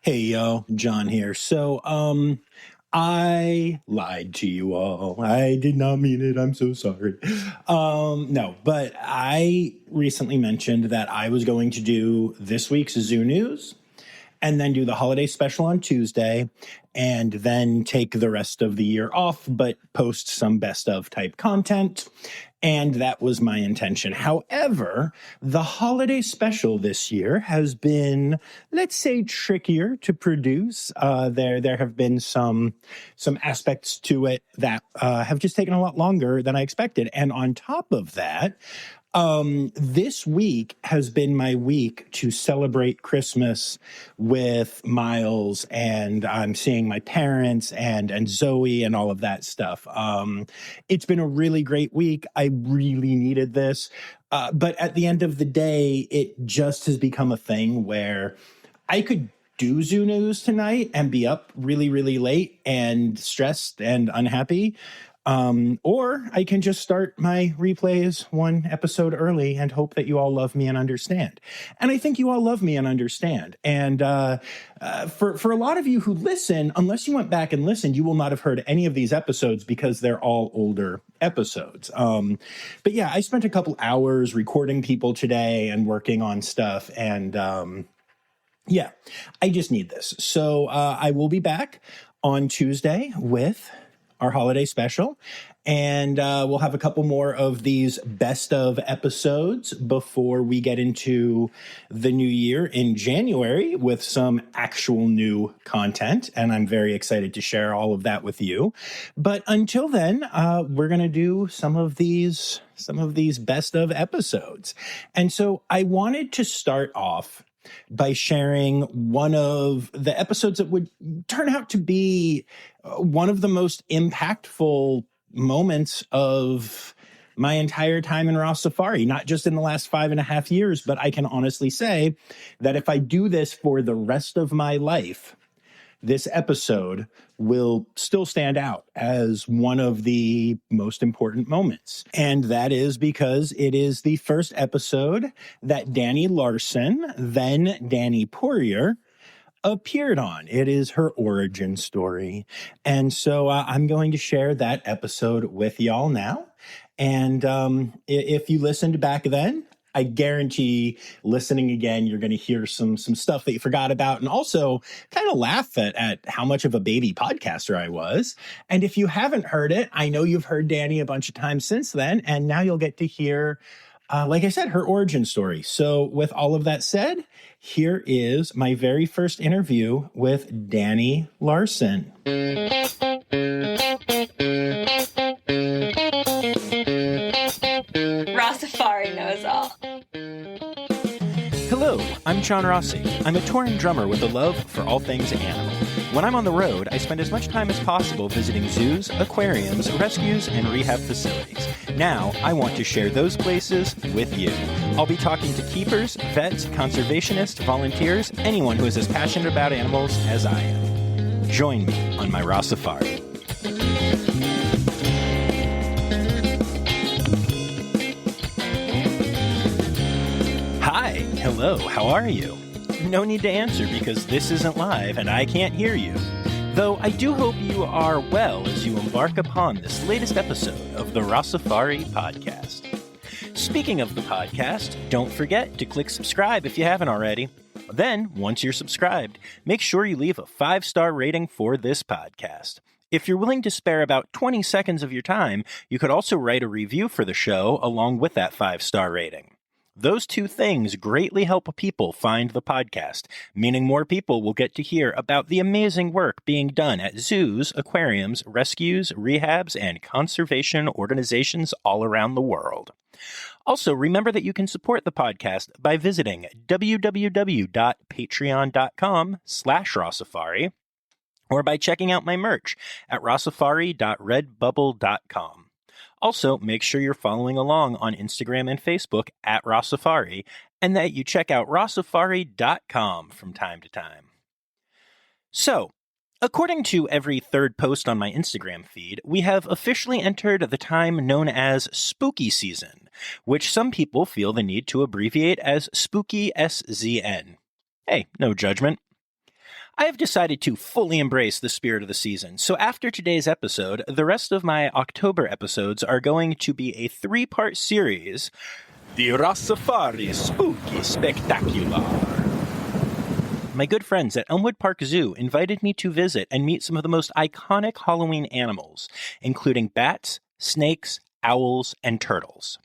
Hey, yo, John here. I lied to you all. I did not mean it. I'm so sorry. No, but I recently mentioned that I was going to do this week's Zoo News and then do the holiday special on Tuesday and then take the rest of the year off, but post some best of type content. And that was my intention. However, the holiday special this year has been, let's say, trickier to produce. There have been some aspects to it that have just taken a lot longer than I expected. And on top of that, this week has been my week to celebrate Christmas with Miles, and I'm seeing my parents and Zoe and all of that stuff. It's been a really great week. I really needed this. But at the end of the day, it just has become a thing where I could do Zoo News tonight and be up really, really late and stressed and unhappy. Or I can just start my replays one episode early and hope that you all love me and understand. And I think you all love me and understand. And for a lot of you who listen, unless you went back and listened, you will not have heard any of these episodes because they're all older episodes. But yeah, I spent a couple hours recording people today and working on stuff. And yeah, I just need this. So I will be back on Tuesday with our holiday special, and we'll have a couple more of these best of episodes before we get into the new year in January with some actual new content, and I'm very excited to share all of that with you. But until then, we're going to do some of these best of episodes. And so I wanted to start off by sharing one of the episodes that would turn out to be one of the most impactful moments of my entire time in Rossifari, not just in the last 5.5 years, but I can honestly say that if I do this for the rest of my life, this episode will still stand out as one of the most important moments. And that is because it is the first episode that Dani Larson, then Dani Poirier, appeared on. It is her origin story. And so I'm going to share that episode with y'all now. And if you listened back then, I guarantee listening again, you're going to hear some stuff that you forgot about and also kind of laugh at how much of a baby podcaster I was. And if you haven't heard it, I know you've heard Dani a bunch of times since then, and now you'll get to hear, like I said, her origin story. So with all of that said, here is my very first interview with Dani Larson. Rossifari knows all. Hello, I'm John Rossi. I'm a touring drummer with a love for all things animal. When I'm on the road, I spend as much time as possible visiting zoos, aquariums, rescues, and rehab facilities. Now, I want to share those places with you. I'll be talking to keepers, vets, conservationists, volunteers, anyone who is as passionate about animals as I am. Join me on my Rossifari. Hi, hello, how are you? No need to answer because this isn't live and I can't hear you. Though I do hope you are well as you embark upon this latest episode of the Rossifari podcast. Speaking of the podcast, don't forget to click subscribe if you haven't already. Then, once you're subscribed, make sure you leave a 5-star rating for this podcast. If you're willing to spare about 20 seconds of your time, you could also write a review for the show along with that 5-star rating. Those two things greatly help people find the podcast, meaning more people will get to hear about the amazing work being done at zoos, aquariums, rescues, rehabs, and conservation organizations all around the world. Also, remember that you can support the podcast by visiting www.patreon.com/Rossifari or by checking out my merch at rossifari.redbubble.com. Also, make sure you're following along on Instagram and Facebook at Rossifari, and that you check out rossifari.com from time to time. So, according to every third post on my Instagram feed, we have officially entered the time known as spooky season, which some people feel the need to abbreviate as spooky SZN. Hey, no judgment. I have decided to fully embrace the spirit of the season, so after today's episode, the rest of my October episodes are going to be a 3-part series, The Rossifari Spooky Spectacular. My good friends at Elmwood Park Zoo invited me to visit and meet some of the most iconic Halloween animals, including bats, snakes, owls, and turtles.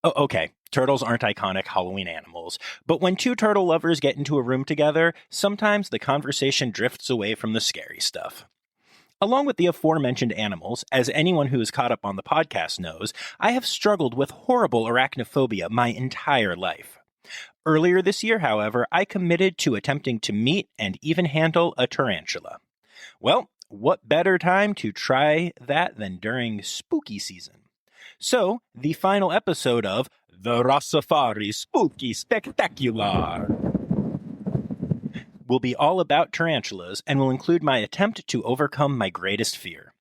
Oh, okay. Turtles aren't iconic Halloween animals, but when 2 turtle lovers get into a room together, sometimes the conversation drifts away from the scary stuff. Along with the aforementioned animals, as anyone who is caught up on the podcast knows, I have struggled with horrible arachnophobia my entire life. Earlier this year, however, I committed to attempting to meet and even handle a tarantula. Well, what better time to try that than during spooky season? So, the final episode of The Rossifari Spooky Spectacular will be all about tarantulas and will include my attempt to overcome my greatest fear.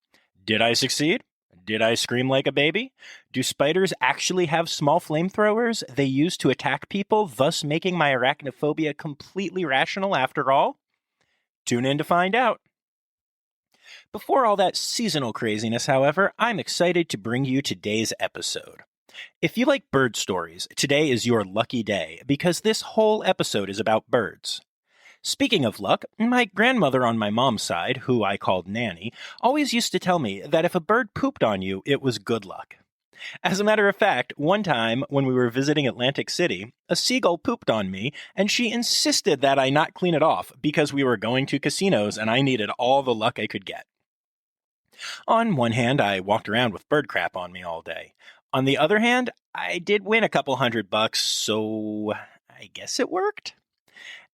Did I succeed? Did I scream like a baby? Do spiders actually have small flamethrowers they use to attack people, thus making my arachnophobia completely rational after all? Tune in to find out. Before all that seasonal craziness, however, I'm excited to bring you today's episode. If you like bird stories, today is your lucky day, because this whole episode is about birds. Speaking of luck, my grandmother on my mom's side, who I called Nanny, always used to tell me that if a bird pooped on you, it was good luck. As a matter of fact, one time when we were visiting Atlantic City, a seagull pooped on me, and she insisted that I not clean it off because we were going to casinos and I needed all the luck I could get. On one hand, I walked around with bird crap on me all day. On the other hand, I did win a couple $100, so I guess it worked.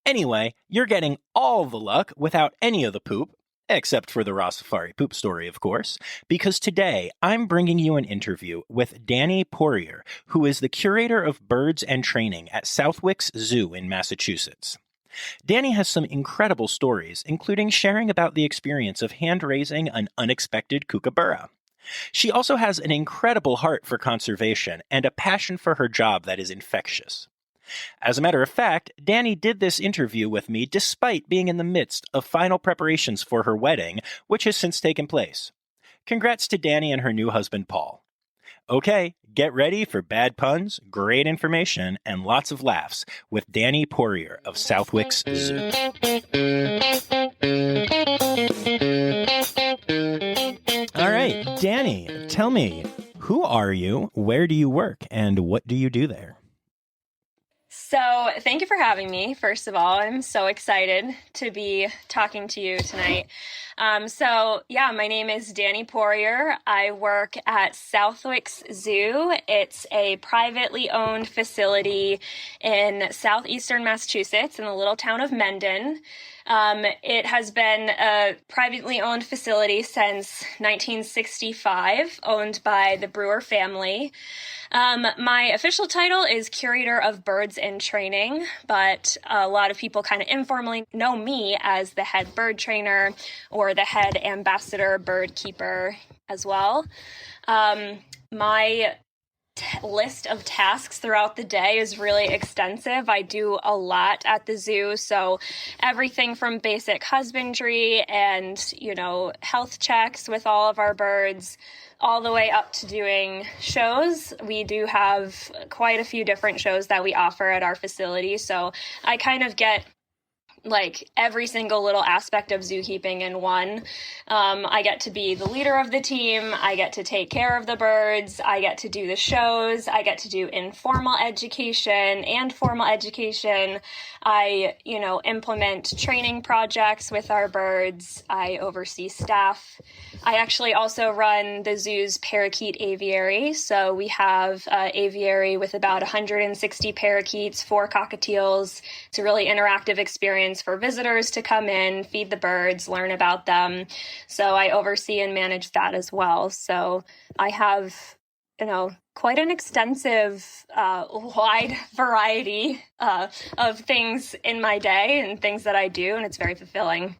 Anyway, you're getting all the luck without any of the poop, except for the Rossifari poop story, of course, because today I'm bringing you an interview with Dani Poirier, who is the curator of birds and training at Southwick's Zoo in Massachusetts. Dani has some incredible stories, including sharing about the experience of hand-raising an unexpected Kookaburra. She also has an incredible heart for conservation and a passion for her job that is infectious. As a matter of fact, Dani did this interview with me despite being in the midst of final preparations for her wedding, which has since taken place. Congrats to Dani and her new husband, Paul. Okay, get ready for bad puns, great information, and lots of laughs with Dani Poirier of Southwick's Zoo. All right, Dani, tell me, who are you, where do you work, and what do you do there? So thank you for having me. First of all, I'm so excited to be talking to you tonight. My name is Dani Poirier. I work at Southwick's Zoo. It's a privately owned facility in southeastern Massachusetts in the little town of Mendon. It has been a privately owned facility since 1965, owned by the Brewer family. My official title is Curator of Birds in Training, but a lot of people kind of informally know me as the head bird trainer or the head ambassador bird keeper as well. My list of tasks throughout the day is really extensive. I do a lot at the zoo, so everything from basic husbandry and, health checks with all of our birds, all the way up to doing shows. We do have quite a few different shows that we offer at our facility, so I kind of get every single little aspect of zookeeping in one. I get to be the leader of the team. I get to take care of the birds. I get to do the shows. I get to do informal education and formal education. I, implement training projects with our birds. I oversee staff. I actually also run the zoo's parakeet aviary. So we have an aviary with about 160 parakeets, 4 cockatiels. It's a really interactive experience for visitors to come in, feed the birds, learn about them. So I oversee and manage that as well. So I have, quite an extensive, wide variety of things in my day and things that I do, and it's very fulfilling.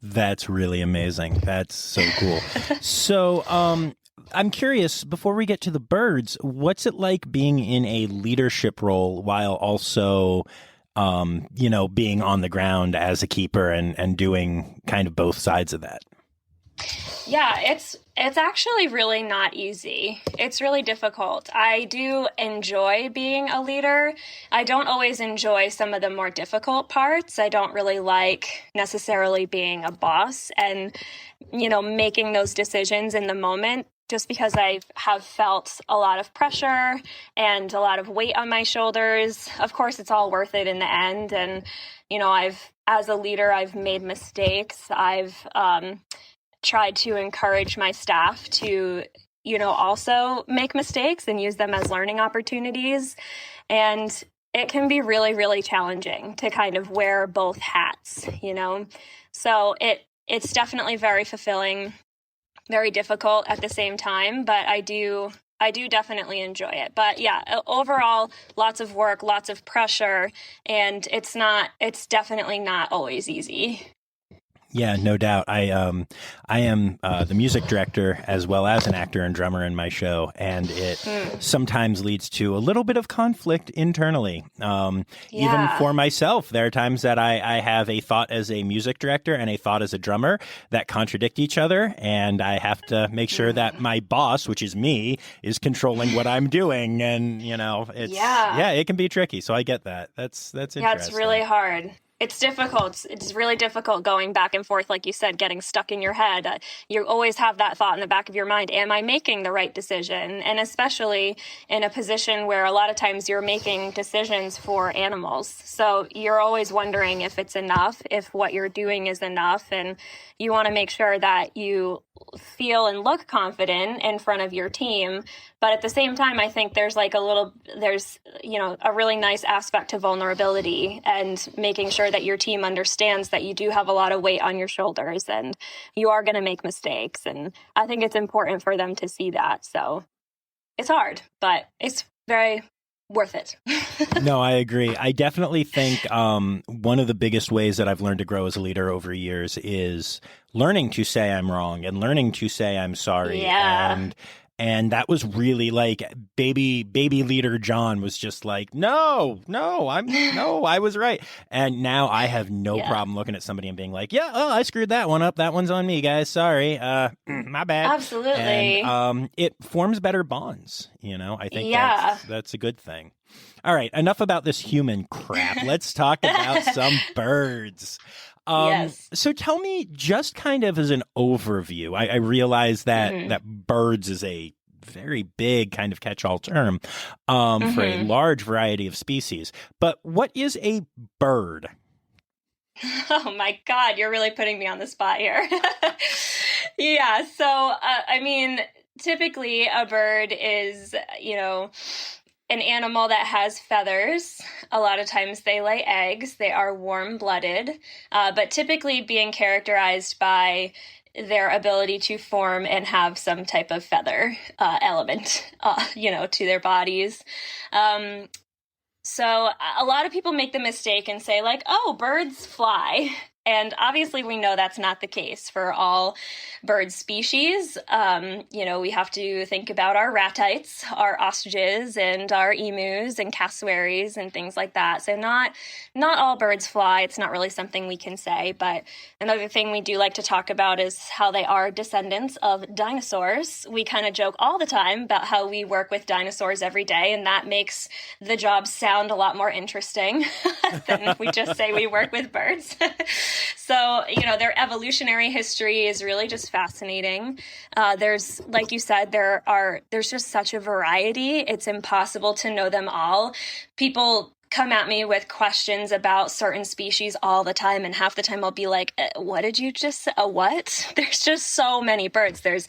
That's really amazing. That's so cool. So, I'm curious, before we get to the birds, what's it like being in a leadership role while also being on the ground as a keeper and doing kind of both sides of that? Yeah, it's actually really not easy. It's really difficult. I do enjoy being a leader. I don't always enjoy some of the more difficult parts. I don't really like necessarily being a boss and, making those decisions in the moment, just because I have felt a lot of pressure and a lot of weight on my shoulders. Of course, it's all worth it in the end. And, as a leader, I've made mistakes. I've tried to encourage my staff to, also make mistakes and use them as learning opportunities. And it can be really, really challenging to kind of wear both hats, So it's definitely very fulfilling, very difficult at the same time, but I do definitely enjoy it. But yeah, overall, lots of work, lots of pressure, and it's definitely not always easy. Yeah, no doubt. I am the music director as well as an actor and drummer in my show, and it sometimes leads to a little bit of conflict internally. Even for myself, there are times that I have a thought as a music director and a thought as a drummer that contradict each other, and I have to make sure that my boss, which is me, is controlling what I'm doing. And it can be tricky. So I get that. That's interesting. Yeah, it's really hard. It's difficult. It's really difficult going back and forth, like you said, getting stuck in your head. You always have that thought in the back of your mind, am I making the right decision? And especially in a position where a lot of times you're making decisions for animals. So you're always wondering if it's enough, if what you're doing is enough. And you want to make sure that you feel and look confident in front of your team. But at the same time, I think there's a really nice aspect to vulnerability and making sure that your team understands that you do have a lot of weight on your shoulders and you are going to make mistakes. And I think it's important for them to see that. So it's hard, but it's very worth it. No, I agree. I definitely think one of the biggest ways that I've learned to grow as a leader over years is learning to say I'm wrong and learning to say I'm sorry. Yeah. And that was really like baby leader John was just like, no, I was right. And now I have no problem looking at somebody and being like, I screwed that one up. That one's on me, guys. Sorry. My bad. Absolutely. And it forms better bonds. I think that's a good thing. All right. Enough about this human crap. Let's talk about some birds. Yes. So tell me, just kind of as an overview, I realize that that birds is a very big kind of catch-all term for a large variety of species. But what is a bird? Oh my God, you're really putting me on the spot here. Yeah. So, typically a bird is, an animal that has feathers. A lot of times they lay eggs. They are warm-blooded, but typically being characterized by their ability to form and have some type of feather element, to their bodies. So a lot of people make the mistake and say like, oh, birds fly. And obviously we know that's not the case for all bird species. We have to think about our ratites, our ostriches, and our emus and cassowaries and things like that. So not all birds fly. It's not really something we can say. But another thing we do like to talk about is how they are descendants of dinosaurs. We kind of joke all the time about how we work with dinosaurs every day, and that makes the job sound a lot more interesting than if we just say we work with birds. So, their evolutionary history is really just fascinating. There's, like you said, there's just such a variety. It's impossible to know them all. People come at me with questions about certain species all the time, and half the time I'll be like, what did you just say? What? There's just so many birds. There's,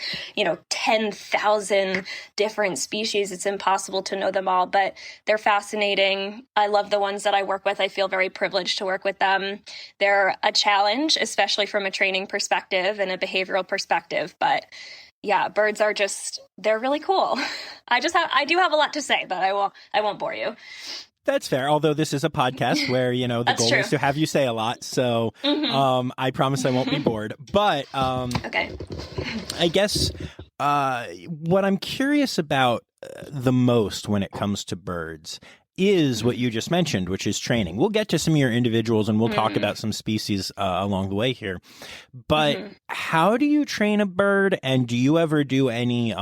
10,000 different species. It's impossible to know them all, but they're fascinating. I love the ones that I work with. I feel very privileged to work with them. They're a challenge, especially from a training perspective and a behavioral perspective, but yeah, birds are they're really cool. I do have a lot to say, but I won't bore you. That's fair. Although this is a podcast where, the goal is to have you say a lot. So I promise I won't be bored. But okay. I guess what I'm curious about the most when it comes to birds is what you just mentioned, which is training. We'll get to some of your individuals and we'll talk about some species along the way here. But how do you train a bird? And do you ever do any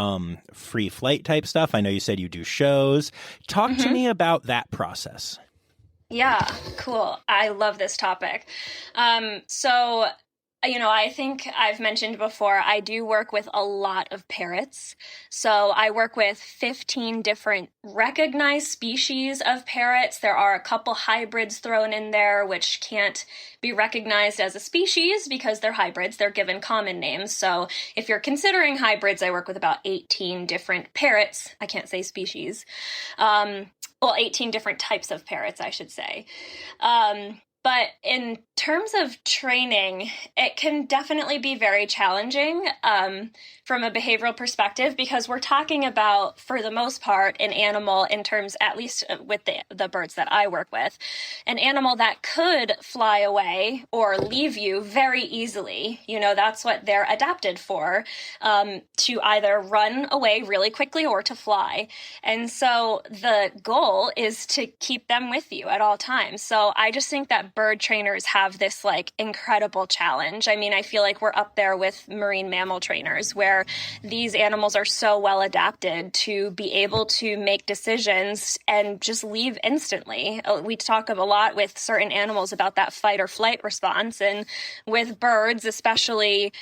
free flight type stuff? I know you said you do shows. Talk to me about that process. Yeah, cool. I love this topic. So, I think I've mentioned before, I do work with a lot of parrots. So I work with 15 different recognized species of parrots. There are a couple hybrids thrown in there, which can't be recognized as a species because they're hybrids. They're given common names. So if you're considering hybrids, I work with about 18 different parrots. I can't say species. 18 different types of parrots, I should say. But in terms of training, it can definitely be very challenging from a behavioral perspective because we're talking about, for the most part, an animal in terms, at least with the birds that I work with, an animal that could fly away or leave you very easily. That's what they're adapted for, to either run away really quickly or to fly. And so the goal is to keep them with you at all times. So I just think that bird trainers have this incredible challenge. I mean, I feel like we're up there with marine mammal trainers where these animals are so well adapted to be able to make decisions and just leave instantly. We talk a lot with certain animals about that fight or flight response, and with birds, especially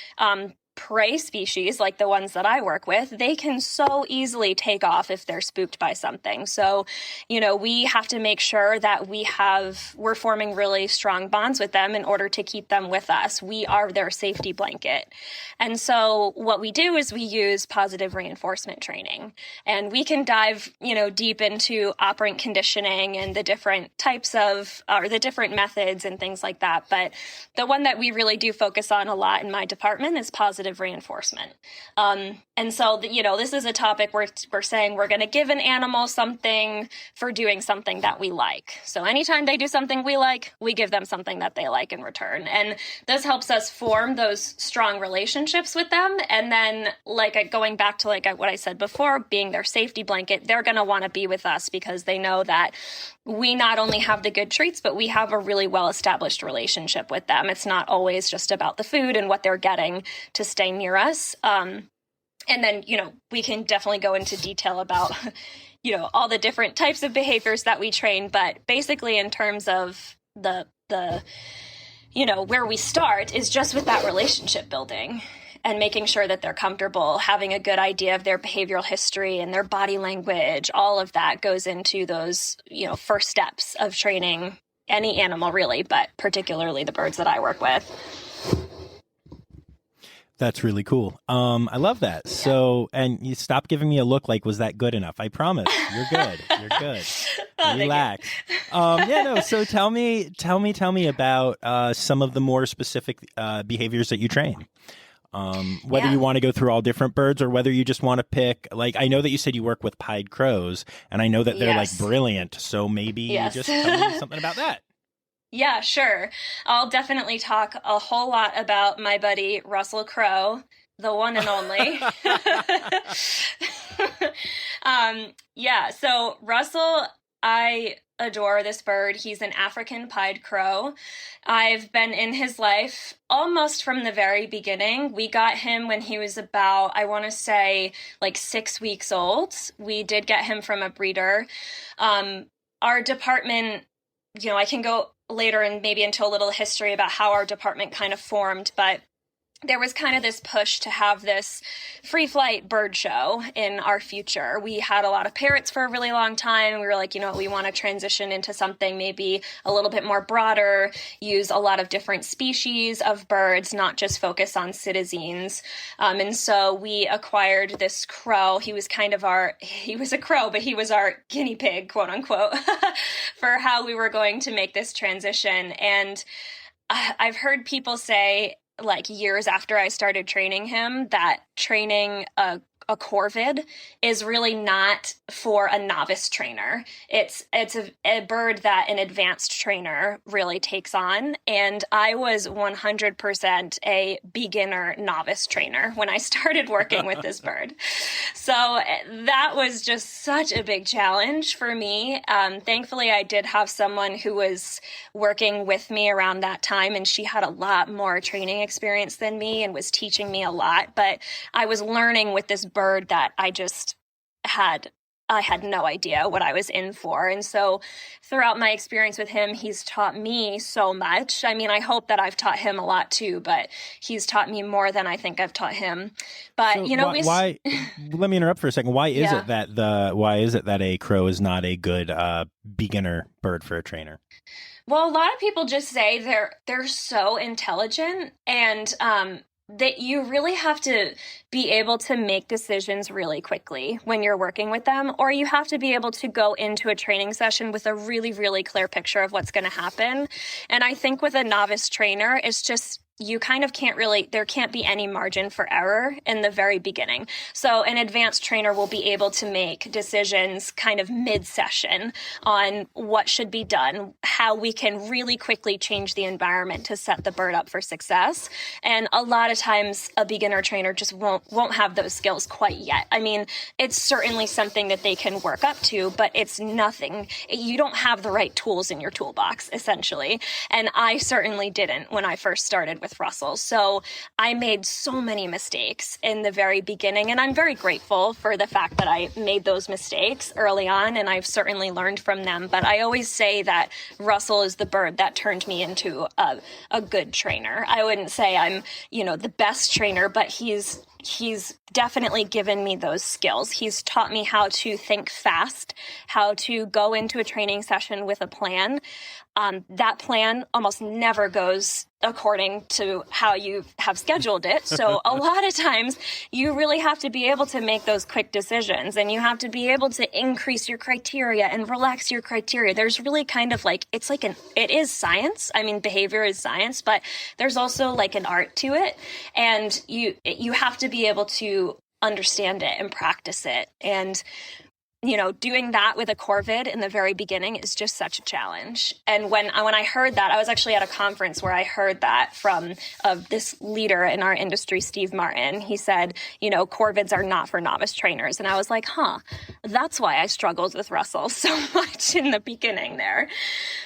prey species like the ones that I work with, they can so easily take off if they're spooked by something. So, we have to make sure that we're forming really strong bonds with them in order to keep them with us. We are their safety blanket. And so what we do is we use positive reinforcement training, and we can dive, deep into operant conditioning and the different types of, or the different methods and things like that. But the one that we really do focus on a lot in my department is positive reinforcement. And so, this is a topic where we're saying we're going to give an animal something for doing something that we like. So anytime they do something we like, we give them something that they like in return. And this helps us form those strong relationships with them. And then, going back to what I said before, being their safety blanket, they're going to want to be with us because they know that we not only have the good treats, but we have a really well-established relationship with them. It's not always just about the food and what they're getting to stay near us. And then, we can definitely go into detail about, all the different types of behaviors that we train. But basically, in terms of the where we start is just with that relationship building and making sure that they're comfortable, having a good idea of their behavioral history and their body language. All of that goes into those, first steps of training any animal, really, but particularly the birds that I work with. That's really cool. I love that. Yeah. So, and you stop giving me a look like, was that good enough? I promise. You're good. You're good. Relax. So tell me about some of the more specific behaviors that you train. Whether you want to go through all different birds or whether you just want to pick, I know that you said you work with pied crows, and I know that they're brilliant. So maybe just tell me something about that. Yeah, sure. I'll definitely talk a whole lot about my buddy Russell Crowe, the one and only. So Russell, I adore this bird. He's an African pied crow. I've been in his life almost from the very beginning. We got him when he was about, I want to say, 6 weeks old. We did get him from a breeder. Our department, I can go later and maybe into a little history about how our department kind of formed, but there was kind of this push to have this free flight bird show in our future. We had a lot of parrots for a really long time. And we were like, we want to transition into something maybe a little bit more broader, use a lot of different species of birds, not just focus on citizens. And so we acquired this crow. He was a crow, but he was our guinea pig, quote unquote, for how we were going to make this transition. And I've heard people say, years after I started training him, that training a a corvid is really not for a novice trainer. It's a bird that an advanced trainer really takes on. And I was 100% a beginner novice trainer when I started working with this bird. So that was just such a big challenge for me. Thankfully, I did have someone who was working with me around that time, and she had a lot more training experience than me and was teaching me a lot. But I was learning with this bird that I had no idea what I was in for. And so throughout my experience with him, he's taught me so much. I mean, I hope that I've taught him a lot too, but he's taught me more than I think I've taught him. But so why let me interrupt for a second. Why is it that a crow is not a good beginner bird for a trainer? Well, a lot of people just say they're so intelligent, and that you really have to be able to make decisions really quickly when you're working with them, or you have to be able to go into a training session with a really, really clear picture of what's going to happen. And I think with a novice trainer, it's just, you kind of there can't be any margin for error in the very beginning. So an advanced trainer will be able to make decisions kind of mid-session on what should be done, how we can really quickly change the environment to set the bird up for success. And a lot of times a beginner trainer just won't have those skills quite yet. I mean, it's certainly something that they can work up to, but it's nothing. You don't have the right tools in your toolbox, essentially. And I certainly didn't when I first started with Russell. So I made so many mistakes in the very beginning, and I'm very grateful for the fact that I made those mistakes early on, and I've certainly learned from them. But I always say that Russell is the bird that turned me into a good trainer. I wouldn't say I'm, the best trainer, but he's definitely given me those skills. He's taught me how to think fast, how to go into a training session with a plan. That plan almost never goes according to how you have scheduled it. So a lot of times you really have to be able to make those quick decisions, and you have to be able to increase your criteria and relax your criteria. There's really kind of it is science. I mean, behavior is science, but there's also like an art to it. And you have to be able to understand it and practice it. And doing that with a corvid in the very beginning is just such a challenge. And when I heard that, I was actually at a conference where I heard that from this leader in our industry, Steve Martin. He said, corvids are not for novice trainers. And I was like, that's why I struggled with Russell so much in the beginning there.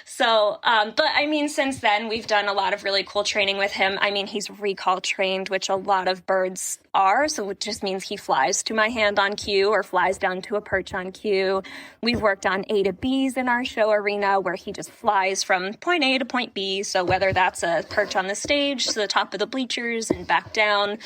So, but I mean, since then, we've done a lot of really cool training with him. I mean, he's recall trained, which a lot of birds are. So it just means he flies to my hand on cue or flies down to a perch on cue. We've worked on A to Bs in our show arena, where he just flies from point A to point B. So whether that's a perch on the stage to the top of the bleachers and back down,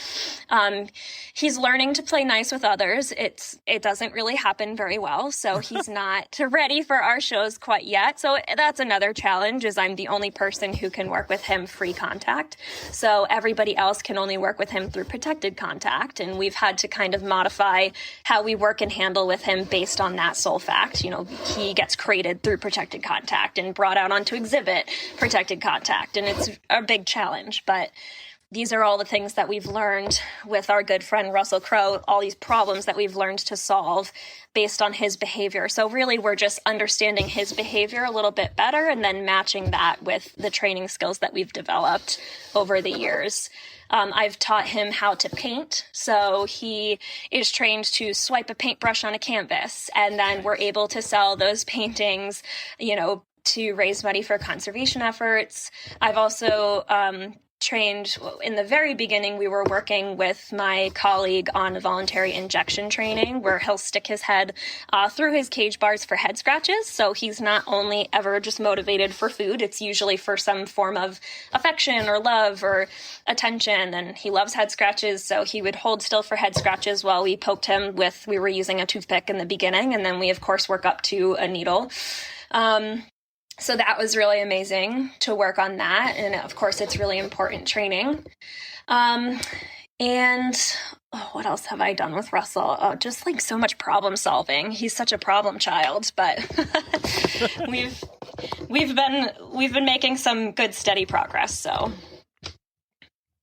he's learning to play nice with others. It doesn't really happen very well. So he's not ready for our shows quite yet. So that's another challenge, is I'm the only person who can work with him free contact. So everybody else can only work with him through protected contact. And we've had to kind of modify how we work and handle with him based on that sole fact. He gets crated through protected contact and brought out onto exhibit protected contact. And it's a big challenge, but these are all the things that we've learned with our good friend Russell Crowe, all these problems that we've learned to solve based on his behavior. So really, we're just understanding his behavior a little bit better and then matching that with the training skills that we've developed over the years. I've taught him how to paint. So he is trained to swipe a paintbrush on a canvas, and then we're able to sell those paintings, to raise money for conservation efforts. I've also trained, in the very beginning, we were working with my colleague on a voluntary injection training where he'll stick his head through his cage bars for head scratches. So he's not only ever just motivated for food, it's usually for some form of affection or love or attention. And he loves head scratches. So he would hold still for head scratches while we poked him we were using a toothpick in the beginning. And then we, of course, work up to a needle. So that was really amazing to work on that. And of course, it's really important training. What else have I done with Russell? Just so much problem solving. He's such a problem child, but we've been making some good steady progress. So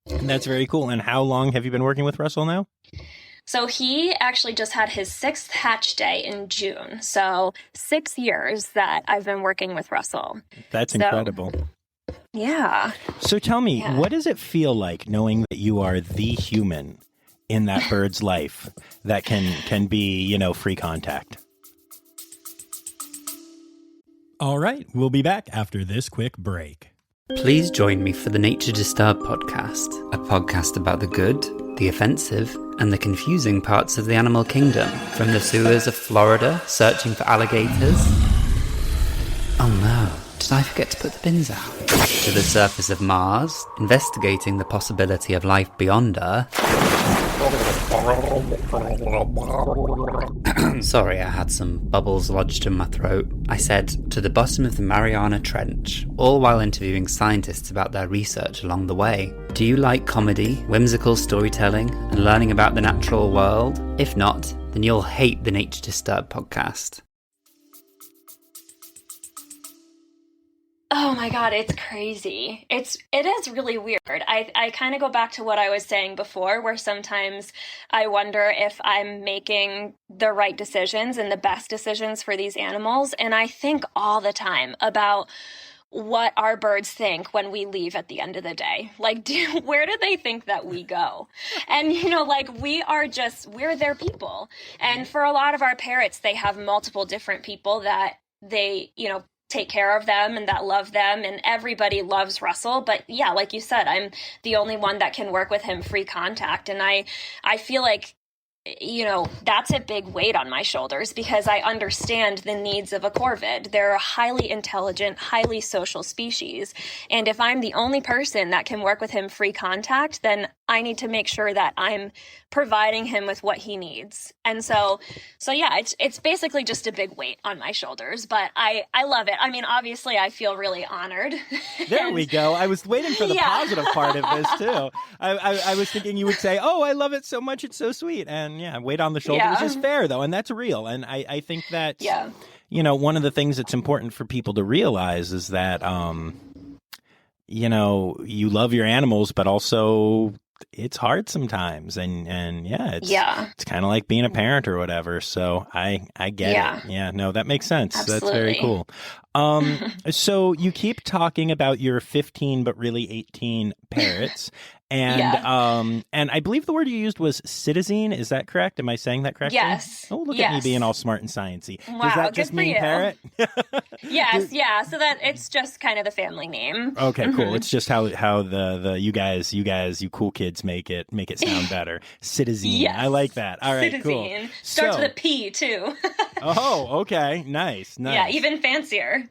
that's very cool. And how long have you been working with Russell now? So he actually just had his 6th hatch day in June. So 6 years that I've been working with Russell. That's incredible. Yeah. So tell me, what does it feel like knowing that you are the human in that bird's life that can be, free contact? All right, we'll be back after this quick break. Please join me for the Nature Disturbed podcast, a podcast about the good, the offensive, and the confusing parts of the animal kingdom, from the sewers of Florida searching for alligators. Oh no, did I forget to put the bins out? To the surface of Mars, investigating the possibility of life beyond Earth. Sorry, I had some bubbles lodged in my throat. I said, to the bottom of the Mariana Trench, all while interviewing scientists about their research along the way. Do you like comedy, whimsical storytelling, and learning about the natural world? If not, then you'll hate the Nature Disturbed podcast. Oh my God, it's crazy. It is really weird. I kind of go back to what I was saying before, where sometimes I wonder if I'm making the right decisions and the best decisions for these animals. And I think all the time about what our birds think when we leave at the end of the day. Like, where do they think that we go? And, we're their people. And for a lot of our parrots, they have multiple different people that they, take care of them and that love them, and everybody loves Russell. But yeah, like you said, I'm the only one that can work with him free contact. And I feel like, that's a big weight on my shoulders because I understand the needs of a corvid. They're a highly intelligent, highly social species. And if I'm the only person that can work with him free contact, then I need to make sure that I'm providing him with what he needs. And so yeah, it's basically just a big weight on my shoulders, but I love it. I mean, obviously I feel really honored. There we go. I was waiting for the positive part of this too. I was thinking you would say, oh, I love it so much. It's so sweet. And yeah, weight on the shoulders is fair though. And that's real. And I think that, one of the things that's important for people to realize is that, you love your animals, but also it's hard sometimes. And it's kind of like being a parent or whatever. So I get it. Yeah, no, that makes sense. Absolutely. That's very cool. So you keep talking about your 15, but really 18 parrots. And and I believe the word you used was citizen. Is that correct? Am I saying that correctly? Yes. Oh, look at me being all smart and sciencey. Wow, Does that just mean parrot? Yes, yeah. So that it's just kind of the family name. Okay, cool. It's just how the you cool kids make it sound better. Citizen. Yes. I like that. All right, Citizen. cool. Starts with a P too. Oh, okay. Nice. Yeah, even fancier.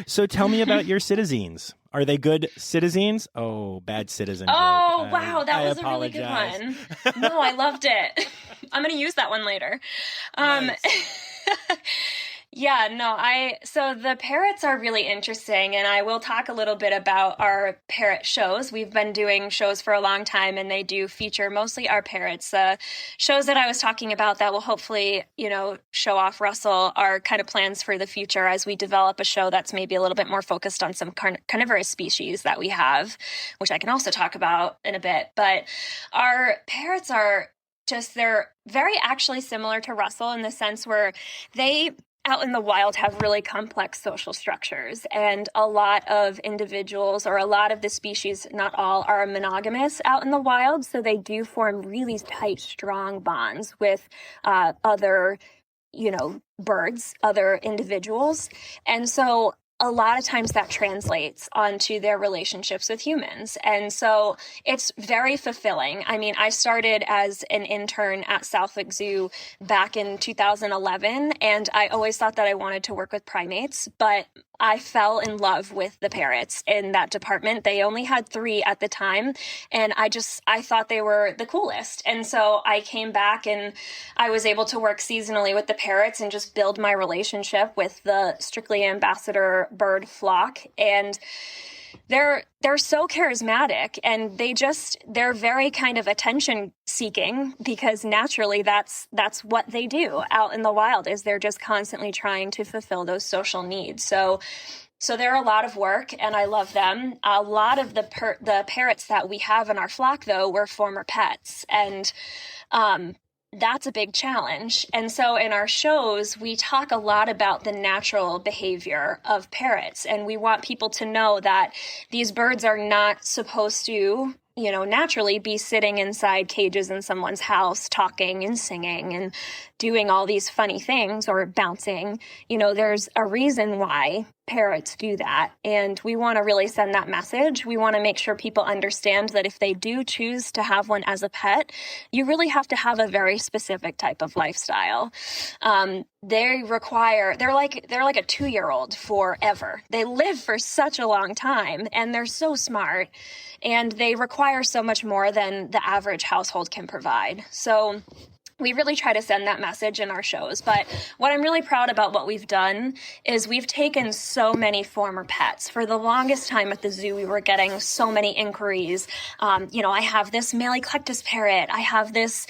So tell me about your citizens. Are they good citizens? Oh, bad citizen. Oh, joke. wow. That was apologize. a really good one. No, I loved it. I'm going to use that one later. Nice. Yeah, no, so the parrots are really interesting, and I will talk a little bit about our parrot shows. We've been doing shows for a long time, and they do feature mostly our parrots. The shows that I was talking about that will hopefully, show off Russell are kind of plans for the future as we develop a show that's maybe a little bit more focused on some carnivorous species that we have, which I can also talk about in a bit. But our parrots are they're very actually similar to Russell in the sense where they out in the wild have really complex social structures, and a lot of individuals, or a lot of the species, not all, are monogamous out in the wild. So they do form really tight, strong bonds with other, birds, other individuals. And so a lot of times that translates onto their relationships with humans. And so it's very fulfilling. I mean, I started as an intern at Southwick Zoo back in 2011, and I always thought that I wanted to work with primates, but I fell in love with the parrots in that department. They only had 3 at the time, and I thought they were the coolest. And so I came back and I was able to work seasonally with the parrots and just build my relationship with the strictly ambassador bird flock. And they're so charismatic, and they're very kind of attention seeking, because naturally that's what they do out in the wild, is they're just constantly trying to fulfill those social needs. So So they're a lot of work, and I love them. A lot of the parrots that we have in our flock, though, were former pets, and that's a big challenge. And so in our shows, we talk a lot about the natural behavior of parrots, and we want people to know that these birds are not supposed to, naturally be sitting inside cages in someone's house, talking and singing and doing all these funny things or bouncing. There's a reason why parrots do that. And we want to really send that message. We want to make sure people understand that if they do choose to have one as a pet, you really have to have a very specific type of lifestyle. They're like a 2-year-old forever. They live for such a long time, and they're so smart, and they require so much more than the average household can provide. So we really try to send that message in our shows. But what I'm really proud about what we've done is we've taken so many former pets. For the longest time at the zoo, we were getting so many inquiries. I have this male eclectus parrot. I have this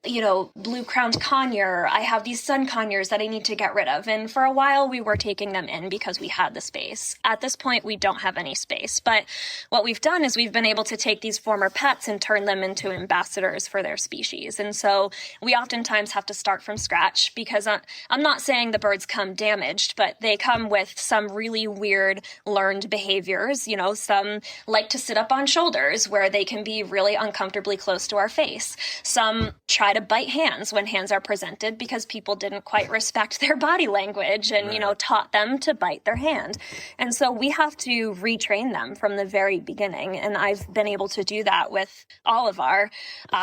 blue-crowned conure. I have these sun conures that I need to get rid of. And for a while, we were taking them in because we had the space. At this point, we don't have any space. But what we've done is we've been able to take these former pets and turn them into ambassadors for their species. And so we oftentimes have to start from scratch, because I'm not saying the birds come damaged, but they come with some really weird learned behaviors. Some like to sit up on shoulders where they can be really uncomfortably close to our face. Some try to bite hands when hands are presented because people didn't quite respect their body language and, taught them to bite their hand. And so we have to retrain them from the very beginning. And I've been able to do that with all of our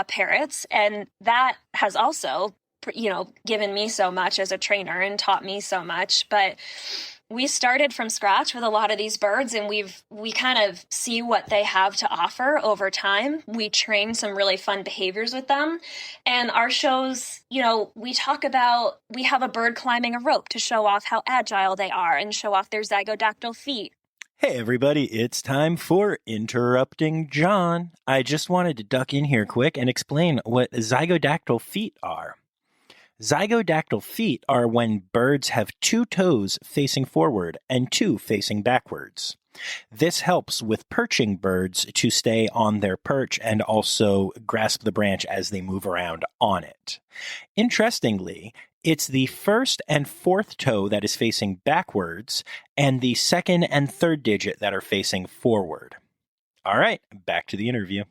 parrots. And that has also, given me so much as a trainer and taught me so much. But we started from scratch with a lot of these birds, and we kind of see what they have to offer over time. We train some really fun behaviors with them. And our shows, we talk about, we have a bird climbing a rope to show off how agile they are and show off their zygodactyl feet. Hey everybody, it's time for Interrupting John. I just wanted to duck in here quick and explain what zygodactyl feet are. Zygodactyl feet are when birds have 2 toes facing forward and 2 facing backwards. This helps with perching birds to stay on their perch and also grasp the branch as they move around on it. Interestingly, it's the first and fourth toe that is facing backwards and the second and third digit that are facing forward. All right, back to the interview.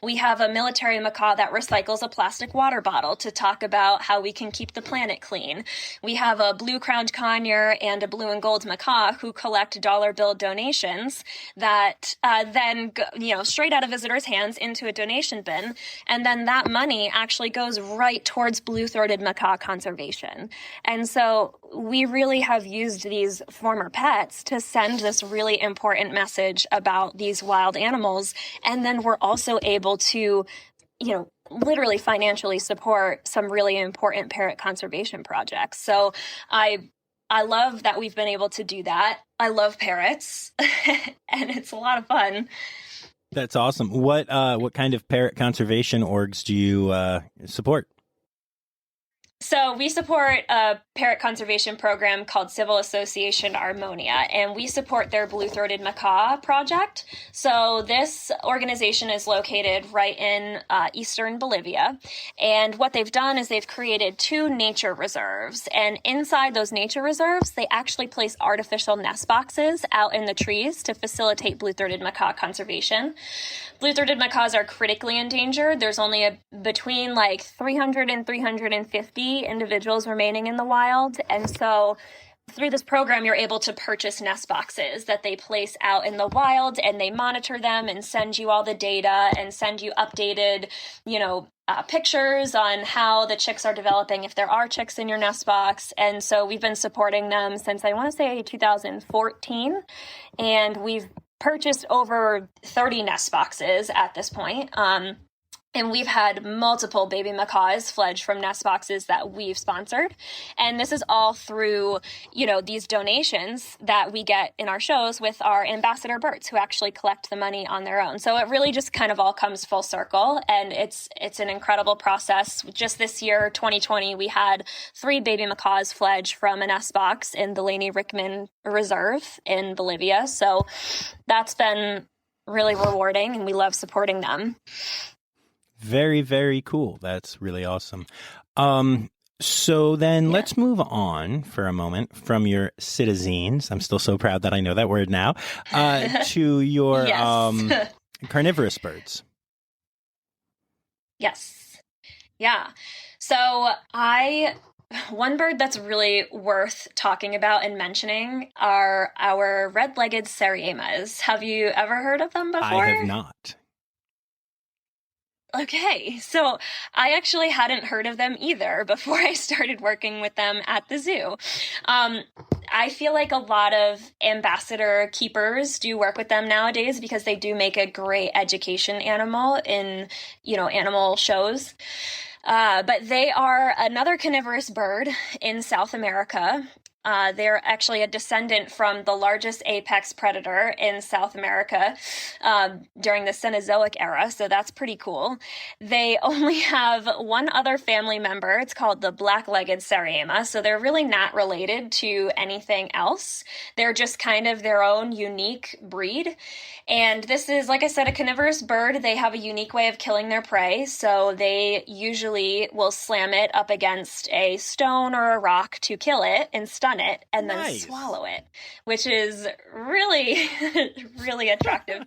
We have a military macaw that recycles a plastic water bottle to talk about how we can keep the planet clean. We have a blue-crowned conure and a blue and gold macaw who collect dollar bill donations that then go, straight out of visitors' hands into a donation bin. And then that money actually goes right towards blue-throated macaw conservation. And so we really have used these former pets to send this really important message about these wild animals. And then we're also able to, literally financially support some really important parrot conservation projects. So I love that we've been able to do that. I love parrots, and it's a lot of fun. That's awesome. What kind of parrot conservation orgs do you support? So we support a parrot conservation program called Civil Association Harmonia, and we support their blue-throated macaw project. So this organization is located right in eastern Bolivia, and what they've done is they've created 2 nature reserves, and inside those nature reserves, they actually place artificial nest boxes out in the trees to facilitate blue-throated macaw conservation. Blue-throated macaws are critically endangered. There's only between 300 and 350 individuals remaining in the wild. And so through this program, you're able to purchase nest boxes that they place out in the wild, and they monitor them and send you all the data and send you updated, pictures on how the chicks are developing, if there are chicks in your nest box. And so we've been supporting them since, I want to say, 2014. And we've purchased over 30 nest boxes at this point. And we've had multiple baby macaws fledge from nest boxes that we've sponsored. And this is all through, these donations that we get in our shows with our ambassador birds who actually collect the money on their own. So it really just kind of all comes full circle. And it's an incredible process. Just this year, 2020, we had 3 baby macaws fledge from a nest box in the Laney Rickman Reserve in Bolivia. So that's been really rewarding, and we love supporting them. Very, very cool. That's really awesome. So then let's move on for a moment from your citizens. I'm still so proud that I know that word now, to your carnivorous birds. Yes. Yeah. So one bird that's really worth talking about and mentioning are our red-legged Seriemas. Have you ever heard of them before? I have not. Okay, so I actually hadn't heard of them either before I started working with them at the zoo. I feel like a lot of ambassador keepers do work with them nowadays because they do make a great education animal in, animal shows. But they are another carnivorous bird in South America. They're actually a descendant from the largest apex predator in South America during the Cenozoic era, so that's pretty cool. They only have one other family member. It's called the black-legged Sariema, so they're really not related to anything else. They're just kind of their own unique breed. And this is, like I said, a carnivorous bird. They have a unique way of killing their prey, so they usually will slam it up against a stone or a rock to kill it and stun it and then swallow it, which is really, really attractive.